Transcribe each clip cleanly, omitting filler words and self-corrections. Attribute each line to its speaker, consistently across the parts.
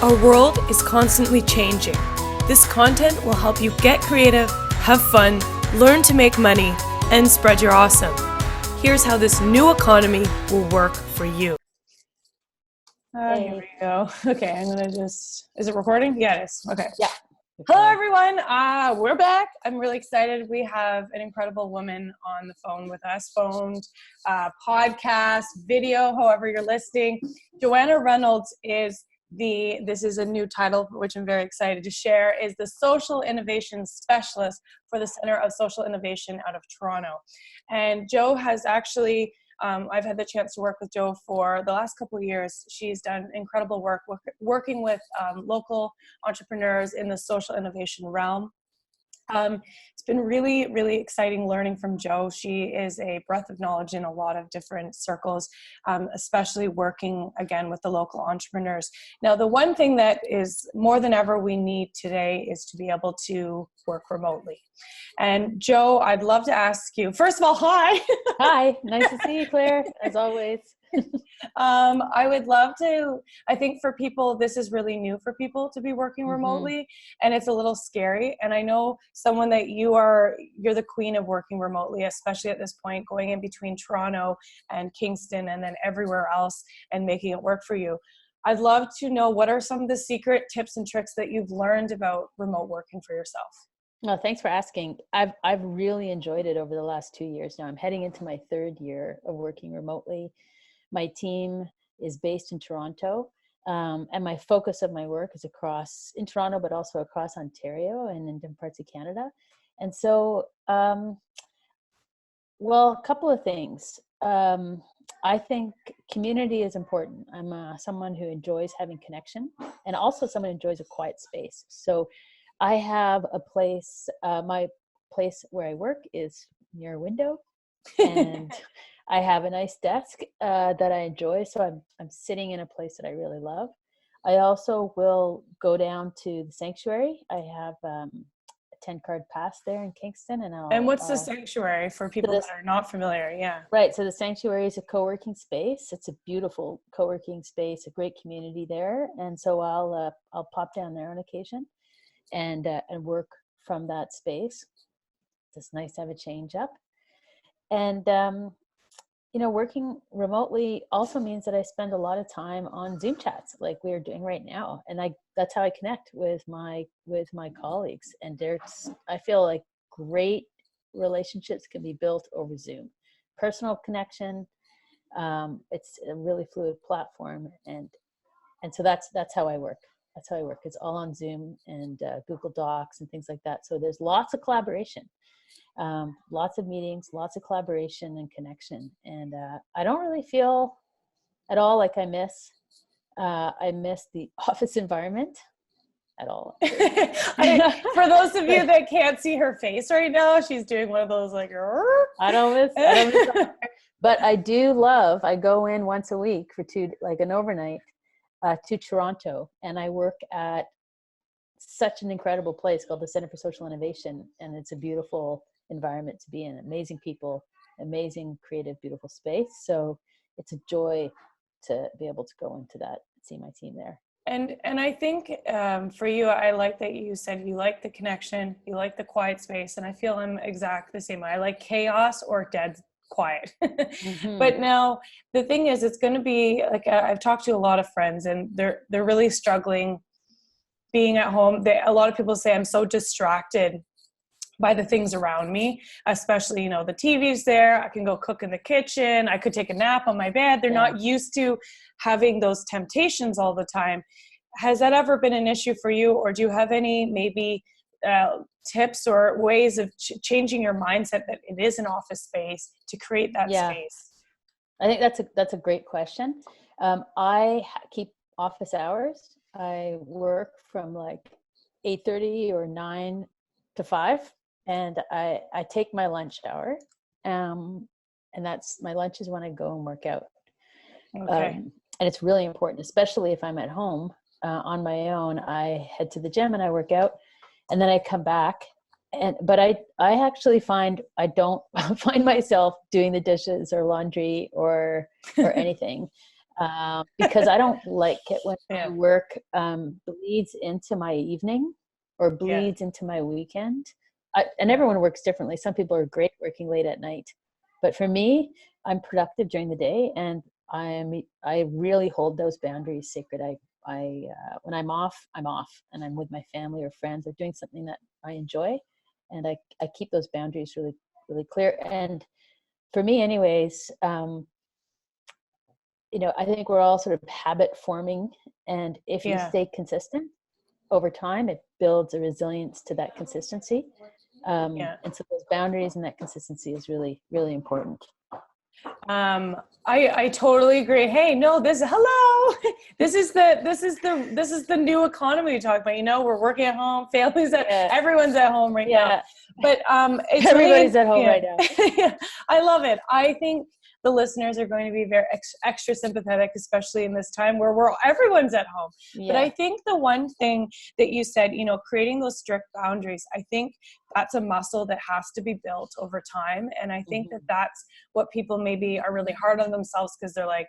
Speaker 1: Our world is constantly changing. This content will help you get creative, have fun, learn to make money, and spread your awesome. Here's how this new economy will work for you. Here we go. Okay, I'm gonna just, is it recording? Yeah, it is. Okay.
Speaker 2: Yeah.
Speaker 1: Hello, everyone. We're back. I'm really excited. We have an incredible woman on the phone with us, podcast, video, however you're listening. Joanna Reynolds is this is a new title, which I'm very excited to share, is the Social Innovation Specialist for the Center of Social Innovation out of Toronto. And Jo has actually, I've had the chance to work with Jo for the last couple of years. She's done incredible work working with local entrepreneurs in the social innovation realm. It's been really, really exciting learning from Jo. She is a breadth of knowledge in a lot of different circles, especially working, again, with the local entrepreneurs. Now, the one thing that is more than ever we need today is to be able to work remotely. And Jo, I'd love to ask you, first of all, hi.
Speaker 2: Hi, nice to see you, Claire, as always.
Speaker 1: I would love to, I think for people, this is really new for people to be working remotely, and it's a little scary. And I know someone that you're the queen of working remotely, especially at this point, going in between Toronto and Kingston and then everywhere else and making it work for you. I'd love to know, what are some of the secret tips and tricks that you've learned about remote working for yourself?
Speaker 2: No, thanks for asking. I've really enjoyed it over the last 2 years now. I'm heading into my third year of working remotely. My team is based in Toronto, and my focus of my work is in Toronto, but also across Ontario and in different parts of Canada. And so, a couple of things. I think community is important. I'm someone who enjoys having connection, and also someone who enjoys a quiet space. So I have a place, my place where I work is near a window, and I have a nice desk that I enjoy. So I'm sitting in a place that I really love. I also will go down to the sanctuary. I have a 10-card pass there in Kingston.
Speaker 1: And what's the sanctuary for people that are not familiar? Yeah.
Speaker 2: Right. So the sanctuary is a co-working space. It's a beautiful co-working space, a great community there. And so I'll pop down there on occasion and work from that space. It's nice to have a change up. And, working remotely also means that I spend a lot of time on Zoom chats like we're doing right now. And that's how I connect with my colleagues. And I feel like great relationships can be built over Zoom. Personal connection. It's a really fluid platform. And so that's how I work. That's how I work. It's all on Zoom and Google Docs and things like that. So there's lots of collaboration. Lots of meetings, lots of collaboration and connection. And I don't really feel at all like I miss the office environment at all.
Speaker 1: For those of you that can't see her face right now, she's doing one of those like,
Speaker 2: I don't miss but I go in once a week for an overnight to Toronto, and I work at such an incredible place called the Center for Social Innovation, and it's a beautiful environment to be in. Amazing people, amazing, creative, beautiful space. So it's a joy to be able to go into that and see my team there.
Speaker 1: And I think for you, I like that you said you like the connection, you like the quiet space, and I feel I'm exactly the same way. I like chaos or dead quiet. But now the thing is, it's going to be like, I've talked to a lot of friends, and they're really struggling being at home. A lot of people say, I'm so distracted by the things around me, especially, the TV's there. I can go cook in the kitchen. I could take a nap on my bed. They're not used to having those temptations all the time. Has that ever been an issue for you? Or do you have any maybe tips or ways of changing your mindset that it is an office space to create that space?
Speaker 2: I think that's a great question. I keep office hours. I work from like 8:30 or 9 to 5. And I take my lunch hour, and that's my lunch is when I go and work out.
Speaker 1: Okay.
Speaker 2: And it's really important, especially if I'm at home on my own. I head to the gym and I work out, and then I come back. But I actually find I don't find myself doing the dishes or laundry or anything. because I don't like it when my
Speaker 1: Yeah.
Speaker 2: work bleeds into my evening or
Speaker 1: Yeah.
Speaker 2: bleeds into my weekend. And
Speaker 1: Yeah.
Speaker 2: everyone works differently. Some people are great working late at night, but for me, I'm productive during the day, and I really hold those boundaries sacred. When I'm off, and I'm with my family or friends or doing something that I enjoy, and I keep those boundaries really, really clear. And for me, anyways, I think we're all sort of habit forming, and if you
Speaker 1: Yeah.
Speaker 2: stay consistent over time, it builds a resilience to that consistency.
Speaker 1: Yeah.
Speaker 2: And so those boundaries and that consistency is really, really important.
Speaker 1: I totally agree. Hey, no, hello. This is the new economy we talk about. We're working at home,
Speaker 2: Yeah,
Speaker 1: everyone's at home right now.
Speaker 2: yeah.
Speaker 1: But it's
Speaker 2: Everybody's
Speaker 1: really,
Speaker 2: at home
Speaker 1: yeah.
Speaker 2: right now.
Speaker 1: Yeah, I love it. I think the listeners are going to be very extra sympathetic, especially in this time where everyone's at home. But
Speaker 2: Yeah.
Speaker 1: I think the one thing that you said, creating those strict boundaries, I think that's a muscle that has to be built over time. And I think that that's what people maybe are really hard on themselves, because they're like,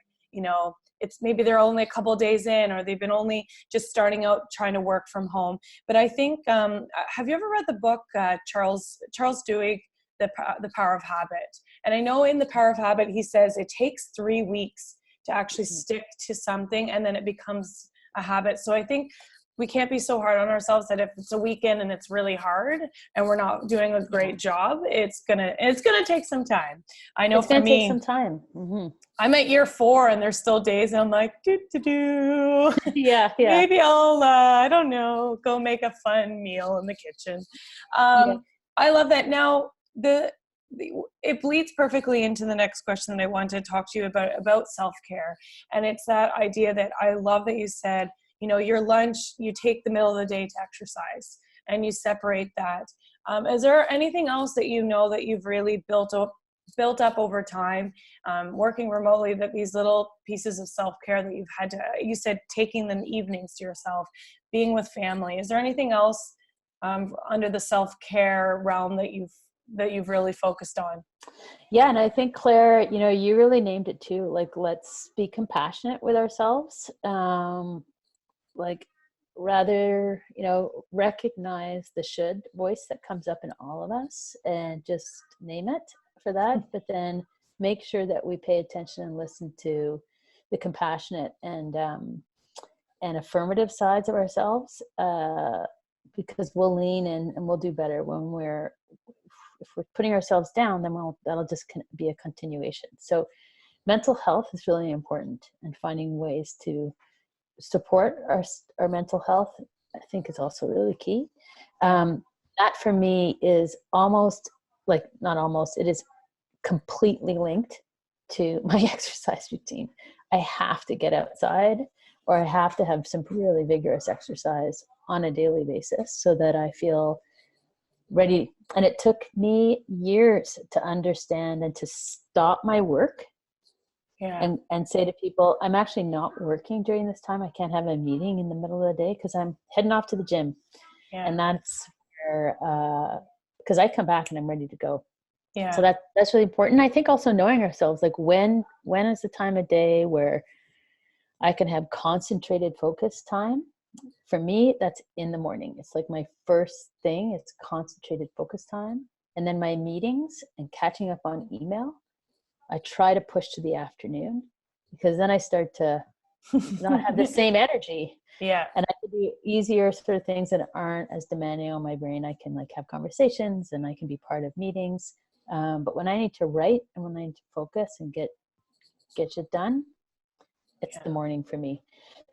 Speaker 1: it's maybe they're only a couple of days in, or they've been only just starting out trying to work from home. But I think, have you ever read the book, Charles Duhigg, The Power of Habit? And I know in The Power of Habit, he says it takes 3 weeks to actually stick to something, and then it becomes a habit. So I think we can't be so hard on ourselves that if it's a weekend and it's really hard and we're not doing a great job, it's gonna take some time. I know
Speaker 2: It's
Speaker 1: for
Speaker 2: going to take
Speaker 1: me,
Speaker 2: some time.
Speaker 1: I'm at year 4 and there's still days and I'm like,
Speaker 2: Yeah, yeah,
Speaker 1: maybe I'll, I don't know, go make a fun meal in the kitchen.
Speaker 2: yeah.
Speaker 1: I love that. Now, it bleeds perfectly into the next question that I wanted to talk to you about self-care. And it's that idea that I love that you said, your lunch, you take the middle of the day to exercise and you separate that. Is there anything else that that you've really built up over time, working remotely, that these little pieces of self-care that you've had to, you said taking them evenings to yourself, being with family, is there anything else under the self-care realm that you've really focused on?
Speaker 2: Yeah, and I think, Claire, you really named it too. Like, let's be compassionate with ourselves. Like, rather, recognize the should voice that comes up in all of us and just name it for that. But then make sure that we pay attention and listen to the compassionate and affirmative sides of ourselves, because we'll lean in and we'll do better if we're putting ourselves down, then that'll just be a continuation. So mental health is really important, and finding ways to support our mental health, I think, is also really key. That for me is not almost, it is completely linked to my exercise routine. I have to get outside, or I have to have some really vigorous exercise on a daily basis so that I feel ready. And it took me years to understand and to stop my work and say to people, I'm actually not working during this time. I can't have a meeting in the middle of the day because I'm heading off to the gym.
Speaker 1: Yeah.
Speaker 2: And that's where, because I come back and I'm ready to go.
Speaker 1: Yeah.
Speaker 2: So that's really important. I think also knowing ourselves, like when is the time of day where I can have concentrated focus time. For me, that's in the morning. It's like my first thing. It's concentrated focus time. And then my meetings and catching up on email, I try to push to the afternoon, because then I start to not have the same energy.
Speaker 1: Yeah.
Speaker 2: And I can do easier sort of things that aren't as demanding on my brain. I can have conversations and I can be part of meetings. But when I need to write and when I need to focus and get shit done, it's the morning for me.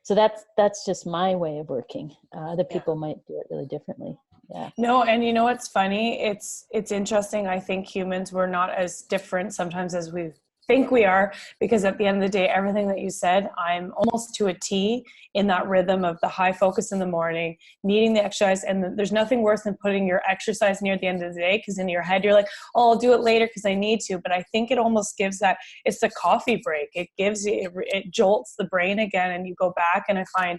Speaker 2: So that's just my way of working. Other people might do it really differently. Yeah.
Speaker 1: No, and what's funny? It's interesting. I think humans, we're not as different sometimes as we think we are, because at the end of the day, everything that you said, I'm almost to a T in that rhythm of the high focus in the morning, needing the exercise. And there's nothing worse than putting your exercise near the end of the day, because in your head, you're like, oh, I'll do it later because I need to. But I think it almost gives it's the coffee break. It gives you, it jolts the brain again, and you go back. And I find,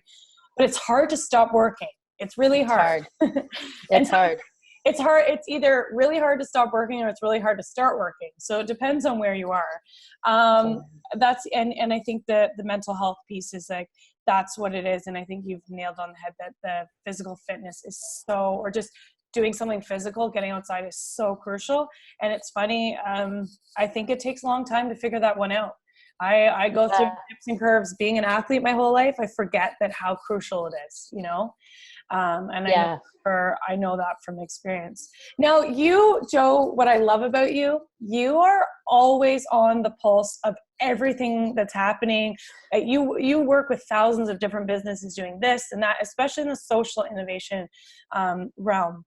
Speaker 1: but it's hard to stop working. It's really hard.
Speaker 2: It's hard.
Speaker 1: it's hard. It's either really hard to stop working or it's really hard to start working. So it depends on where you are. And I think that the mental health piece is like, that's what it is. And I think you've nailed on the head that the physical fitness is so, or just doing something physical, getting outside is so crucial. And it's funny. I think it takes a long time to figure that one out. I go through dips and curves being an athlete my whole life. I forget that how crucial it is, you know? And I know that from experience. Now you, Joe, what I love about you, you are always on the pulse of everything that's happening. You work with thousands of different businesses doing this and that, especially in the social innovation realm.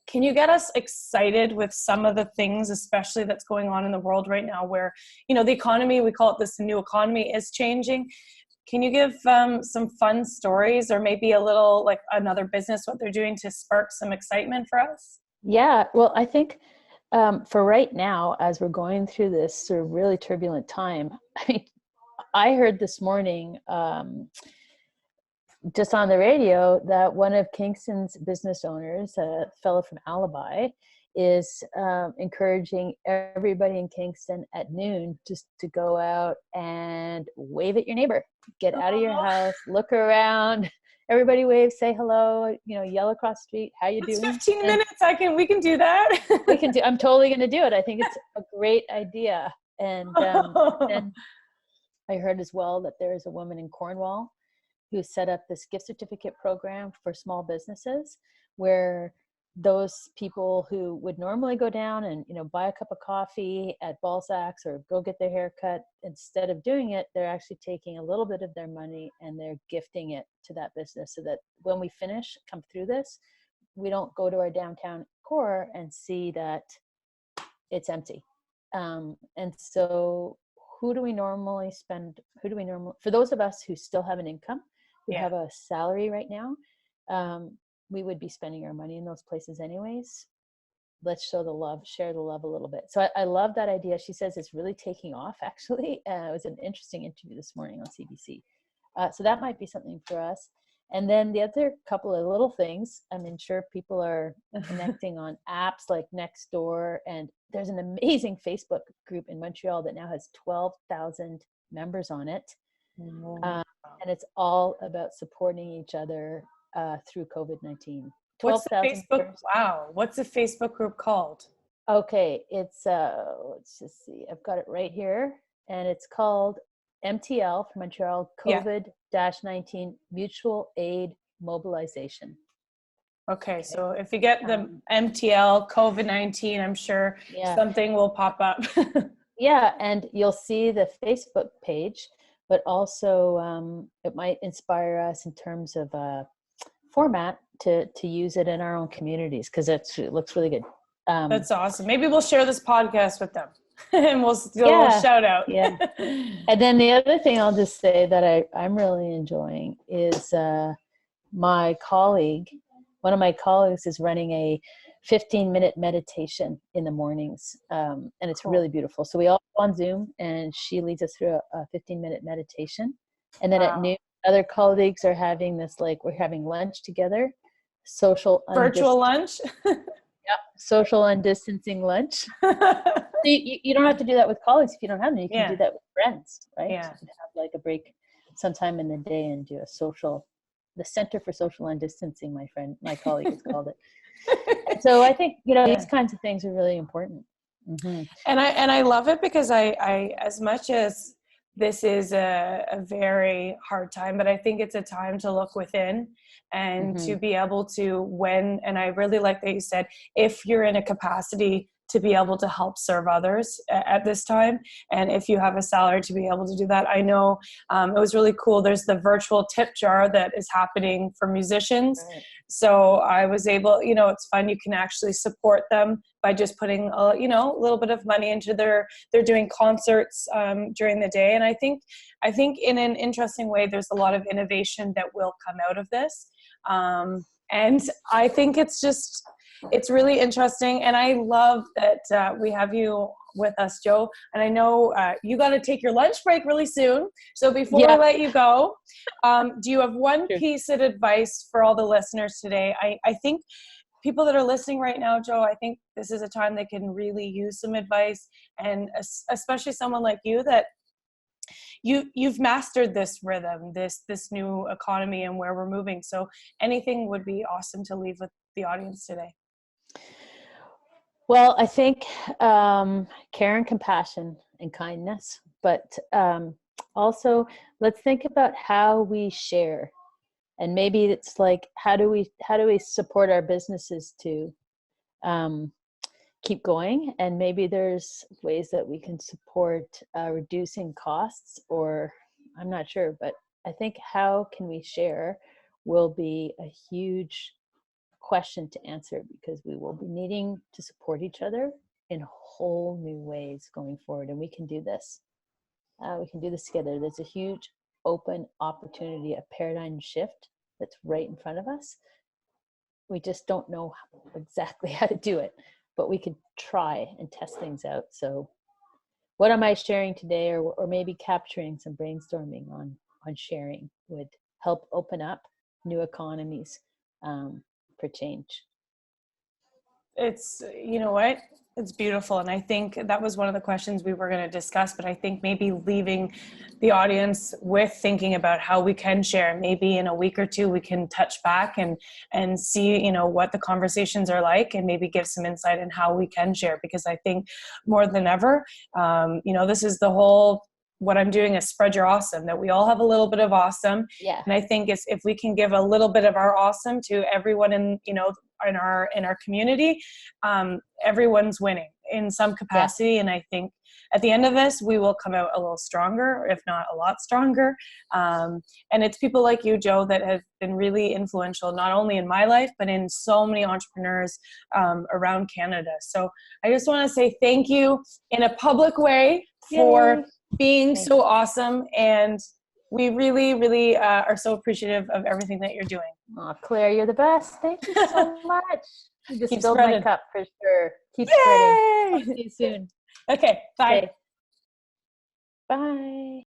Speaker 1: Can you get us excited with some of the things, especially that's going on in the world right now where, you know, the economy, we call it this new economy, is changing. Can you give some fun stories or maybe a little like another business, what they're doing to spark some excitement for us?
Speaker 2: Yeah, well, I think for right now, as we're going through this sort of really turbulent time, I mean, I heard this morning just on the radio that one of Kingston's business owners, a fellow from Alibi, is encouraging everybody in Kingston at noon just to go out and wave at your neighbor. Get out of your house, look around, everybody wave, say hello, you know, yell across the street, how you doing?
Speaker 1: 15 minutes, we can do that.
Speaker 2: I'm totally going to do it. I think it's a great idea. And then I heard as well that there is a woman in Cornwall who set up this gift certificate program for small businesses where those people who would normally go down and, you know, buy a cup of coffee at Balzac's or go get their hair cut, instead of doing it, they're actually taking a little bit of their money and they're gifting it to that business so that when we come through this, we don't go to our downtown core and see that it's empty. And so for those of us who still have an income, we have a salary right now, we would be spending our money in those places anyways. Let's share the love a little bit. So I love that idea. She says it's really taking off, actually. It was an interesting interview this morning on CBC. So that might be something for us. And then the other couple of little things, I'm sure people are connecting on apps like Nextdoor, and there's an amazing Facebook group in Montreal that now has 12,000 members on it. And it's all about supporting each other through COVID-19.
Speaker 1: What's the Facebook group called?
Speaker 2: Okay, it's let's just see. I've got it right here, and it's called MTL for Montreal COVID-19 Mutual Aid Mobilization.
Speaker 1: Okay, so if you get the MTL COVID-19, I'm sure something will pop up.
Speaker 2: Yeah, and you'll see the Facebook page, but also it might inspire us in terms of format to use it in our own communities, because it looks really good.
Speaker 1: That's awesome. Maybe we'll share this podcast with them and we'll do a little shout out.
Speaker 2: Yeah. And then the other thing I'll just say that I'm really enjoying is one of my colleagues is running a 15-minute meditation in the mornings. And it's really beautiful. So we all go on Zoom and she leads us through a 15-minute meditation. And then at noon, other colleagues are having this, like, we're having lunch together,
Speaker 1: virtual lunch.
Speaker 2: Yeah, social undistancing lunch. So you don't have to do that with colleagues if you don't have them. You can do that with friends, right?
Speaker 1: Yeah.
Speaker 2: So you can have like a break sometime in the day and do the Center for Social Undistancing, my colleague has called it. So I think, these kinds of things are really important. Mm-hmm.
Speaker 1: And I love it because I as much as this is a very hard time, but I think it's a time to look within and to be able to and I really like that you said, if you're in a capacity to be able to help serve others at this time, and if you have a salary to be able to do that. I know it was really cool. There's the virtual tip jar that is happening for musicians. Right. So I was able, it's fun. You can actually support them by just putting a little bit of money into they're doing concerts during the day. And I think in an interesting way, there's a lot of innovation that will come out of this. And I think it's really interesting. And I love that we have you with us, Joe. And I know you got to take your lunch break really soon. So before I let you go, do you have one piece of advice for all the listeners today? I think people that are listening right now, Joe, I think this is a time they can really use some advice, and especially someone like you that you've mastered this rhythm, this new economy and where we're moving. So anything would be awesome to leave with the audience today.
Speaker 2: Well, I think care and compassion and kindness, but also let's think about how we share, and maybe it's like how do we support our businesses to keep going, and maybe there's ways that we can support reducing costs, or I'm not sure, but I think how can we share will be a huge question to answer, because we will be needing to support each other in whole new ways going forward, and we can do this. We can do this together. There's a huge open opportunity, a paradigm shift that's right in front of us. We just don't know exactly how to do it, but we could try and test things out. So what am I sharing today, or maybe capturing some brainstorming on sharing would help open up new economies for change.
Speaker 1: It's, you know what, it's beautiful. And I think that was one of the questions we were going to discuss, but I think maybe leaving the audience with thinking about how we can share. Maybe in a week or two we can touch back and see, you know, what the conversations are like, and maybe give some insight in how we can share, because I think more than ever, you know, this is the whole, what I'm doing is spread your awesome, that we all have a little bit of awesome.
Speaker 2: Yeah.
Speaker 1: And I think if we can give a little bit of our awesome to everyone in, you know, in our community, everyone's winning in some capacity. And I think at the end of this, we will come out a little stronger, if not a lot stronger. And it's people like you, Joe, that have been really influential, not only in my life, but in so many entrepreneurs around Canada. So I just want to say thank you in a public way for
Speaker 2: Yay.
Speaker 1: being so awesome. And we really, really are so appreciative of everything that you're doing.
Speaker 2: Oh, Claire, you're the best. Thank you so much. You just
Speaker 1: Keep
Speaker 2: filled my
Speaker 1: spreading.
Speaker 2: cup for sure. Keep
Speaker 1: Yay!
Speaker 2: spreading. Talk to you soon.
Speaker 1: Okay, bye.
Speaker 2: Okay. Bye.